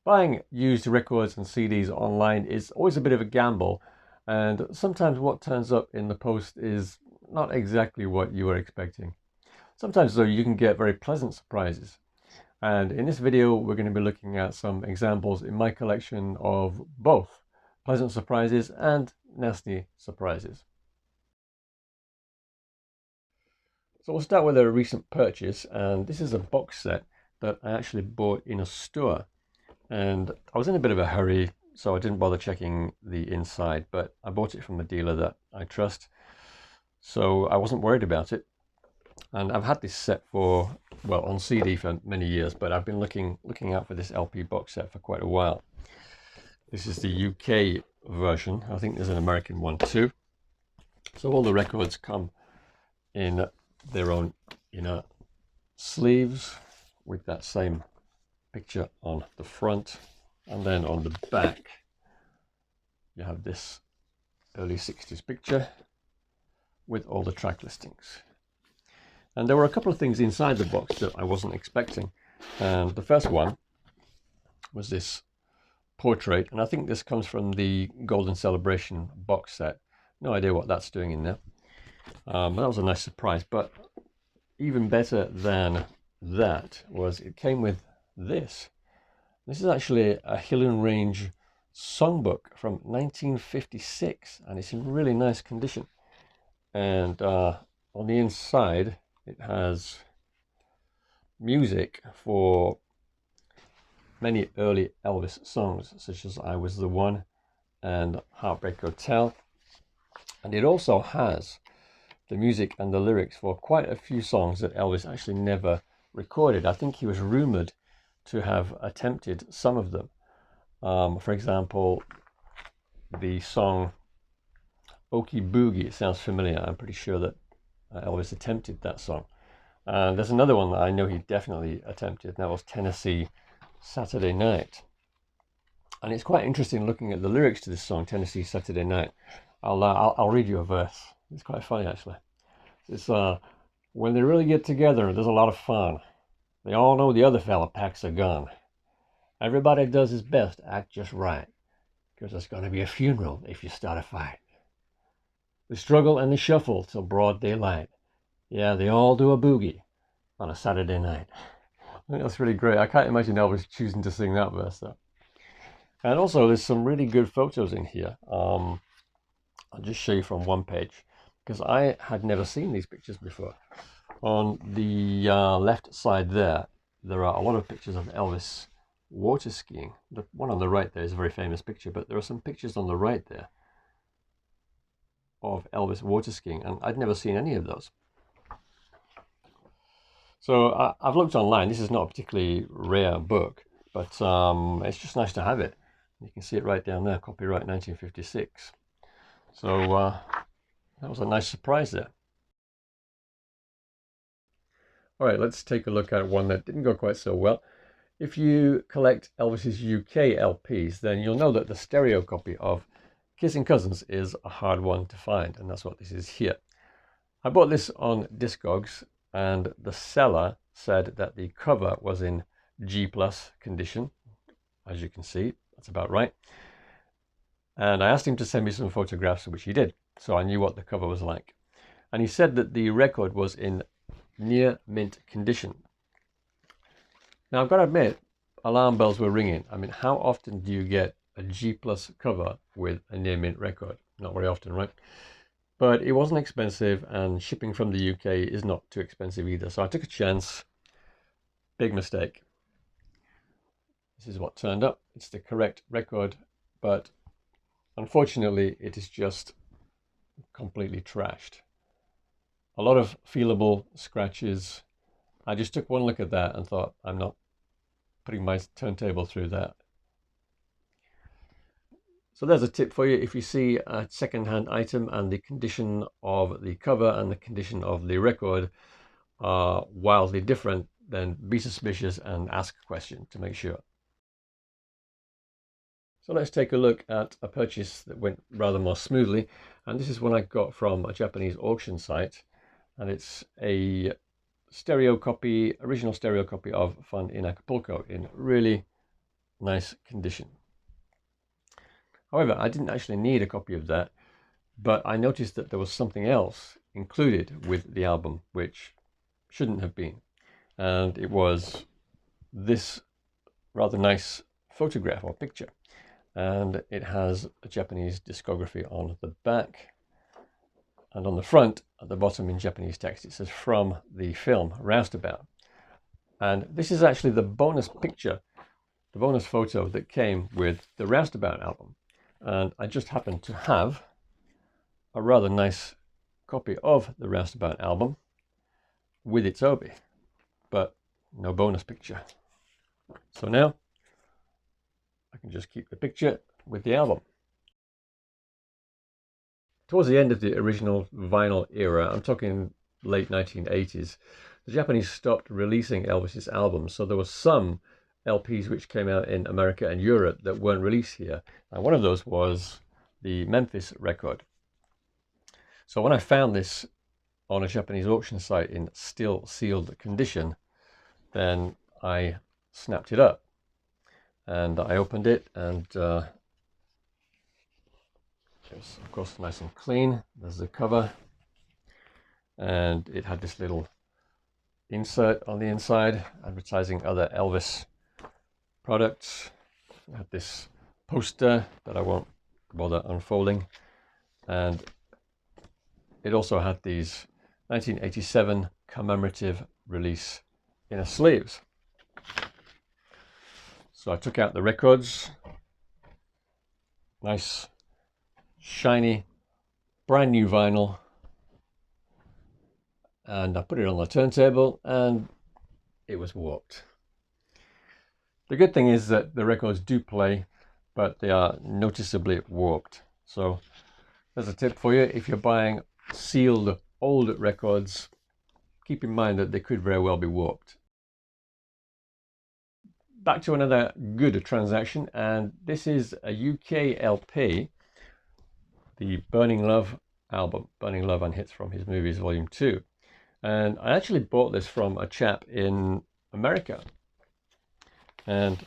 Buying used records and CDs online is always a bit of a gamble, and sometimes what turns up in the post is not exactly what you were expecting. Sometimes, though, you can get very pleasant surprises. And in this video, we're going to be looking at some examples in my collection of both pleasant surprises and nasty surprises. So we'll start with a recent purchase, and this is a box set that I actually bought in a store. And I was in a bit of a hurry, so I didn't bother checking the inside, but I bought it from a dealer that I trust, so I wasn't worried about it. And I've had this set for, well, on CD for many years, but I've been looking out for this LP box set for quite a while. This is the UK version. I think there's an American one too. So all the records come in their own inner sleeves with that same picture on the front, and then on the back you have this early 60s picture with all the track listings. And there were a couple of things inside the box that I wasn't expecting, and the first one was this portrait, and I think this comes from the Golden Celebration box set. No idea what that's doing in there, but that was a nice surprise. But even better than that was it came with this. This is actually a Hill and Range songbook from 1956, and it's in really nice condition. And on the inside it has music for many early Elvis songs, such as I Was the One and Heartbreak Hotel. And it also has the music and the lyrics for quite a few songs that Elvis actually never recorded. I think he was rumored to have attempted some of them. For example, the song Okie Boogie, it sounds familiar. I'm pretty sure that Elvis attempted that song. There's another one that I know he definitely attempted, and that was Tennessee Saturday Night. And it's quite interesting looking at the lyrics to this song, Tennessee Saturday Night. I'll read you a verse. It's quite funny, actually. It's when they really get together, there's a lot of fun. They all know the other fella packs a gun. Everybody does his best to act just right, because it's going to be a funeral if you start a fight. They struggle and they shuffle till broad daylight. Yeah, they all do a boogie on a Saturday night. I think that's really great. I can't imagine Elvis choosing to sing that verse, though. And also, there's some really good photos in here. I'll just show you from one page, because I had never seen these pictures before. On the left side there are a lot of pictures of Elvis water skiing. The one on the right there is a very famous picture, but there are some pictures on the right there of Elvis water skiing, and I'd never seen any of those. So I've looked online. This is not a particularly rare book, but it's just nice to have it. You can see it right down there, copyright 1956. So that was a nice surprise there. All right, let's take a look at one that didn't go quite so well. If you collect Elvis's UK LPs, then you'll know that the stereo copy of Kissing Cousins is a hard one to find, and that's what this is here. I bought this on Discogs, and the seller said that the cover was in G+ condition. As you can see, that's about right. And I asked him to send me some photographs, which he did, so I knew what the cover was like. And he said that the record was in near mint condition. Now, I've got to admit, alarm bells were ringing. I mean, how often do you get a G+ cover with a near mint record? Not very often, right? But it wasn't expensive, and shipping from the UK is not too expensive either. So I took a chance. Big mistake. This is what turned up. It's the correct record, but unfortunately, it is just completely trashed. A lot of feelable scratches. I just took one look at that and thought, I'm not putting my turntable through that. So there's a tip for you. If you see a second-hand item and the condition of the cover and the condition of the record are wildly different, then be suspicious and ask a question to make sure. So let's take a look at a purchase that went rather more smoothly. And this is one I got from a Japanese auction site. And it's a original stereo copy of Fun in Acapulco in really nice condition. However, I didn't actually need a copy of that, but I noticed that there was something else included with the album which shouldn't have been, and it was this rather nice photograph or picture, and it has a Japanese discography on the back, and on the front at the bottom in Japanese text it says from the film Roustabout. And this is actually the bonus picture, the bonus photo that came with the Roustabout album, and I just happened to have a rather nice copy of the Roustabout album with its obi, but no bonus picture. So now I can just keep the picture with the album. Towards the end of the original vinyl era, I'm talking late 1980s, the Japanese stopped releasing Elvis's albums, so there were some LPs which came out in America and Europe that weren't released here, and one of those was the Memphis record. So when I found this on a Japanese auction site in still sealed condition, then I snapped it up and I opened it, and it's of course nice and clean. There's the cover, and it had this little insert on the inside advertising other Elvis products. It had this poster that I won't bother unfolding, and it also had these 1987 commemorative release inner sleeves. So I took out the records, nice shiny brand new vinyl, and I put it on the turntable and it was warped. The good thing is that the records do play, but they are noticeably warped. So there's a tip for you: if you're buying sealed old records, keep in mind that they could very well be warped. Back to another good transaction, and this is a UK LP, the Burning Love album, Burning Love and Hits from His Movies Volume 2. And I actually bought this from a chap in America. And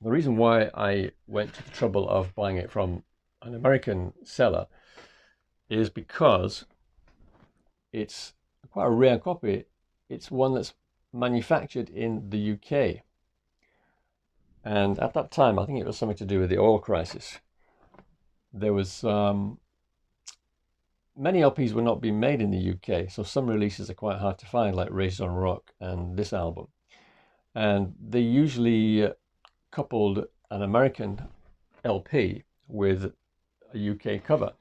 the reason why I went to the trouble of buying it from an American seller is because it's quite a rare copy. It's one that's manufactured in the UK. And at that time, I think it was something to do with the oil crisis. There was many LPs were not being made in the UK, so some releases are quite hard to find, like Raised on Rock and this album. And they usually coupled an American LP with a UK cover.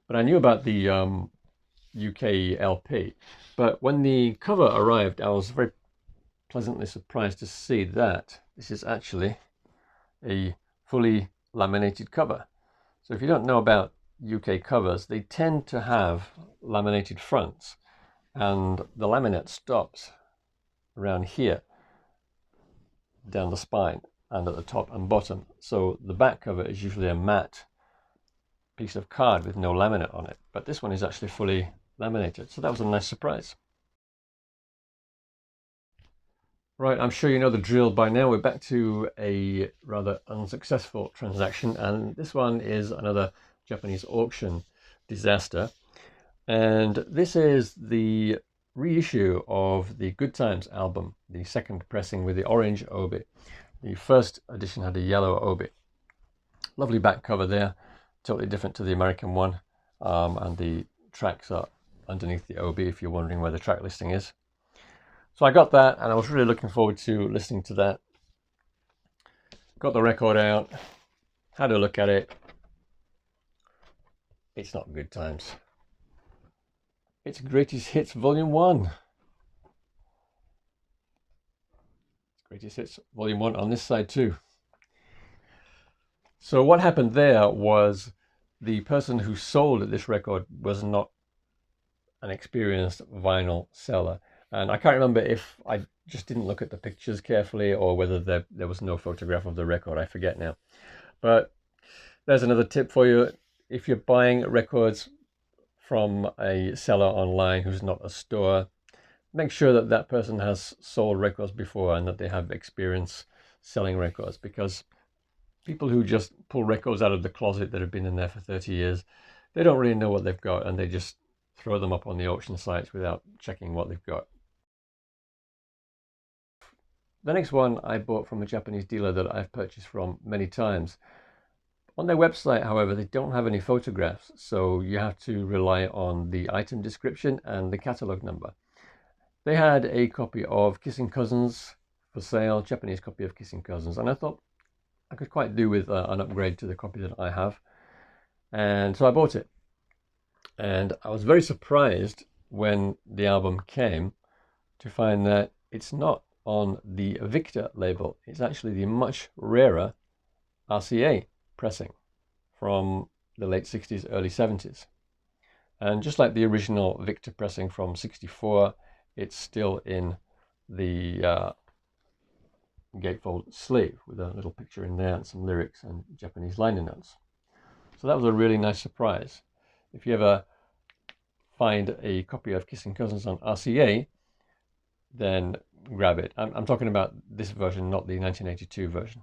But I knew about the UK LP. But when the cover arrived, I was very pleasantly surprised to see that this is actually a fully laminated cover. So if you don't know about UK covers, they tend to have laminated fronts, and the laminate stops around here down the spine and at the top and bottom. So the back cover is usually a matte piece of card with no laminate on it, but this one is actually fully laminated, so that was a nice surprise. Right, I'm sure you know the drill by now. We're back to a rather unsuccessful transaction, and this one is another Japanese auction disaster. And this is the reissue of the Good Times album, the second pressing with the orange obi. The first edition had a yellow obi. Lovely back cover there, totally different to the American one, and the tracks are underneath the obi if you're wondering where the track listing is. So I got that, and I was really looking forward to listening to that. Got the record out, had a look at it. It's not Good Times. It's Greatest Hits Volume 1. Greatest Hits Volume 1 on this side too. So what happened there was the person who sold this record was not an experienced vinyl seller. And I can't remember if I just didn't look at the pictures carefully or whether there was no photograph of the record. I forget now. But there's another tip for you. If you're buying records from a seller online who's not a store, make sure that that person has sold records before and that they have experience selling records, because people who just pull records out of the closet that have been in there for 30 years, they don't really know what they've got, and they just throw them up on the auction sites without checking what they've got. The next one I bought from a Japanese dealer that I've purchased from many times. On their website, however, they don't have any photographs, so you have to rely on the item description and the catalog number. They had a copy of Kissing Cousins for sale, Japanese copy of Kissing Cousins, and I thought I could quite do with an upgrade to the copy that I have, and so I bought it. And I was very surprised when the album came to find that it's not on the Victor label. It's actually the much rarer RCA pressing from the late 60s, early 70s. And just like the original Victor pressing from 64, it's still in the gatefold sleeve with a little picture in there and some lyrics and Japanese liner notes. So that was a really nice surprise. If you ever find a copy of Kissing Cousins on RCA, then grab it. I'm talking about this version, not the 1982 version.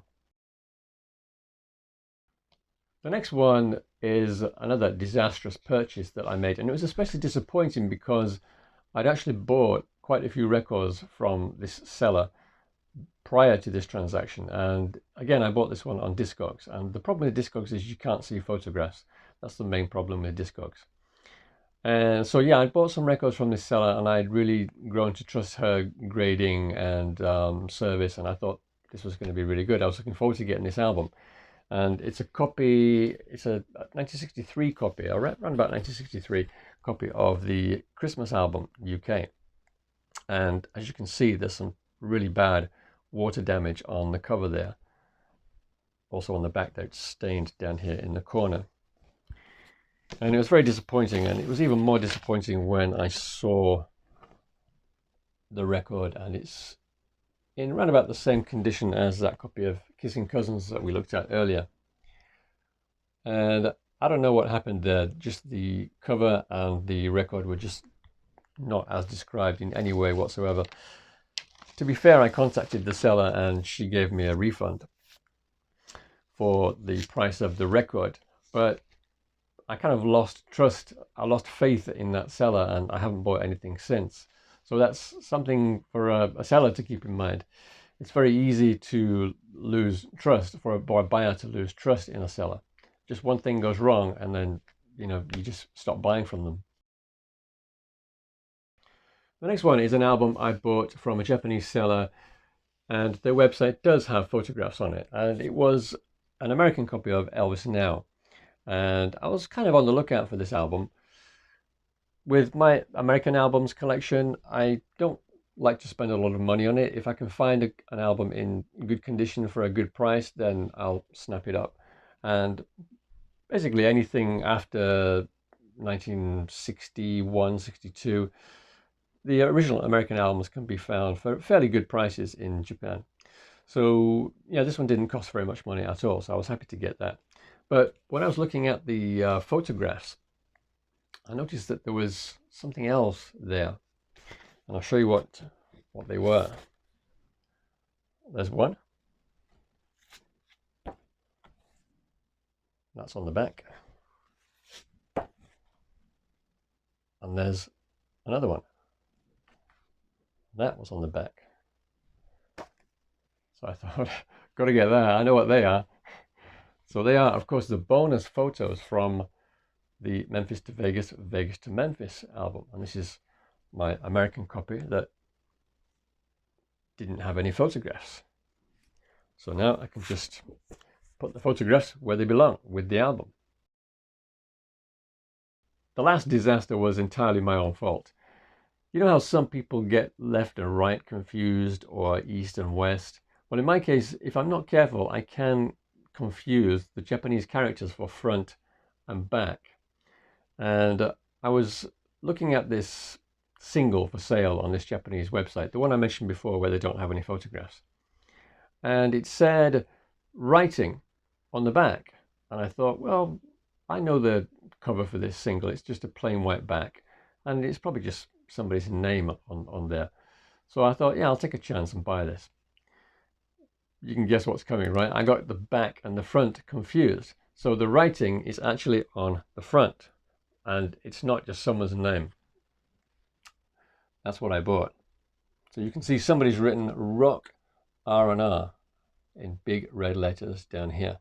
The next one is another disastrous purchase that I made, and it was especially disappointing because I'd actually bought quite a few records from this seller prior to this transaction. And again, I bought this one on Discogs, and the problem with Discogs is you can't see photographs. That's the main problem with Discogs. And so yeah, I bought some records from this seller, and I'd really grown to trust her grading and service, and I thought this was going to be really good. I was looking forward to getting this album. And it's a copy, it's a 1963 copy, or around about 1963 copy of the Christmas album UK. And as you can see, there's some really bad water damage on the cover there. Also on the back there, it's stained down here in the corner. And it was very disappointing, and it was even more disappointing when I saw the record, and it's in around about the same condition as that copy of Kissing Cousins that we looked at earlier. And I don't know what happened there, just the cover and the record were just not as described in any way whatsoever. To be fair, I contacted the seller and she gave me a refund for the price of the record, but I kind of lost trust, I lost faith in that seller, and I haven't bought anything since. So that's something for a seller to keep in mind. It's very easy to lose trust, for a buyer to lose trust in a seller. Just one thing goes wrong and then, you just stop buying from them. The next one is an album I bought from a Japanese seller, and their website does have photographs on it, and it was an American copy of Elvis Now. And I was kind of on the lookout for this album. With my American albums collection, I don't like to spend a lot of money on it. If I can find an album in good condition for a good price, then I'll snap it up. And basically anything after 1961, 62, the original American albums can be found for fairly good prices in Japan. So yeah, this one didn't cost very much money at all, so I was happy to get that. But when I was looking at the photographs, I noticed that there was something else there, and I'll show you what they were. There's one. That's on the back. And there's another one. That was on the back. So I thought, got to get that. I know what they are. So they are, of course, the bonus photos from the Memphis to Vegas, Vegas to Memphis album. And this is my American copy that didn't have any photographs. So now I can just put the photographs where they belong with the album. The last disaster was entirely my own fault. You know how some people get left and right confused, or east and west? Well, in my case, if I'm not careful, I can confuse the Japanese characters for front and back. And I was looking at this single for sale on this Japanese website, the one I mentioned before where they don't have any photographs. And it said writing on the back. And I thought, well, I know the cover for this single. It's just a plain white back. And it's probably just somebody's name on there. So I thought, yeah, I'll take a chance and buy this. you can guess what's coming, right? I got the back and the front confused. So the writing is actually on the front, and it's not just someone's name. That's what I bought. So you can see somebody's written Rock R&R in big red letters down here.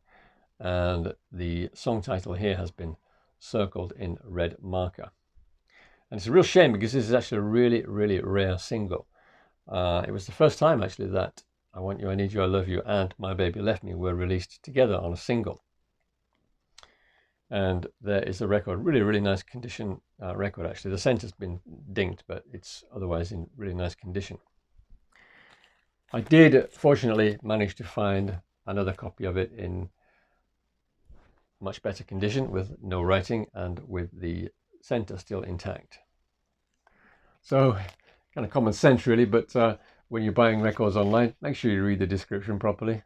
And the song title here has been circled in red marker. And it's a real shame because this is actually a really, really rare single. It was the first time actually that I Want You, I Need You, I Love You and My Baby Left Me were released together on a single. And there is a record, really, really nice condition record actually. The center's been dinked, but it's otherwise in really nice condition. I did fortunately manage to find another copy of it in much better condition with no writing and with the center still intact. So kind of common sense really, but when you're buying records online, make sure you read the description properly.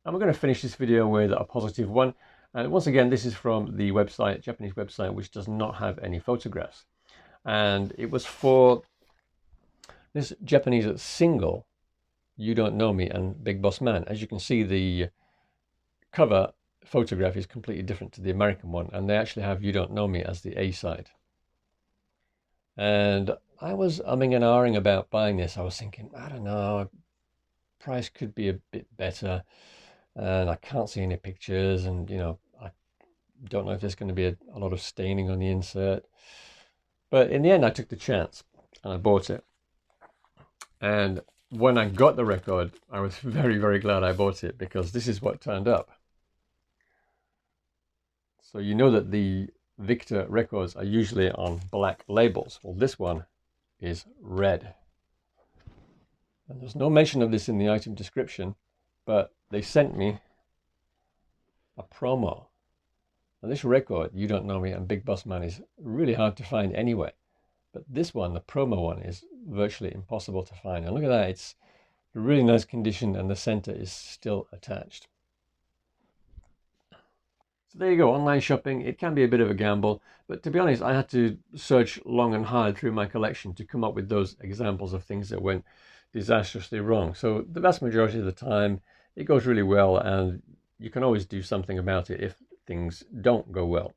And we're going to finish this video with a positive one. And once again, this is from the website, Japanese website, which does not have any photographs. And it was for this Japanese single, You Don't Know Me and Big Boss Man. As you can see, the cover photograph is completely different to the American one, and they actually have You Don't Know Me as the A side. And I was umming and ahhing about buying this. I was thinking, I don't know, price could be a bit better, and I can't see any pictures, and you know, I don't know if there's going to be a lot of staining on the insert. But in the end, I took the chance and I bought it. And when I got the record, I was very, very glad I bought it, because this is what turned up. So you know that the Victor records are usually on black labels. Well, this one is red. And there's no mention of this in the item description, but they sent me a promo. Now this record, You Don't Know Me and Big Boss Man, is really hard to find anyway. But this one, the promo one, is virtually impossible to find. And look at that, it's a really nice condition and the center is still attached. So there you go, online shopping. It can be a bit of a gamble, but to be honest, I had to search long and hard through my collection to come up with those examples of things that went disastrously wrong. So the vast majority of the time, it goes really well, and you can always do something about it if things don't go well.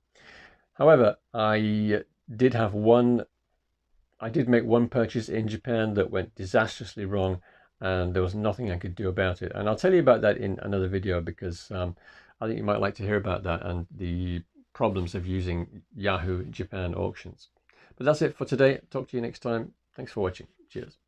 However, I did make one purchase in Japan that went disastrously wrong, and there was nothing I could do about it. And I'll tell you about that in another video, because I think you might like to hear about that and the problems of using Yahoo Japan auctions. But that's it for today. Talk to you next time. Thanks for watching. Cheers.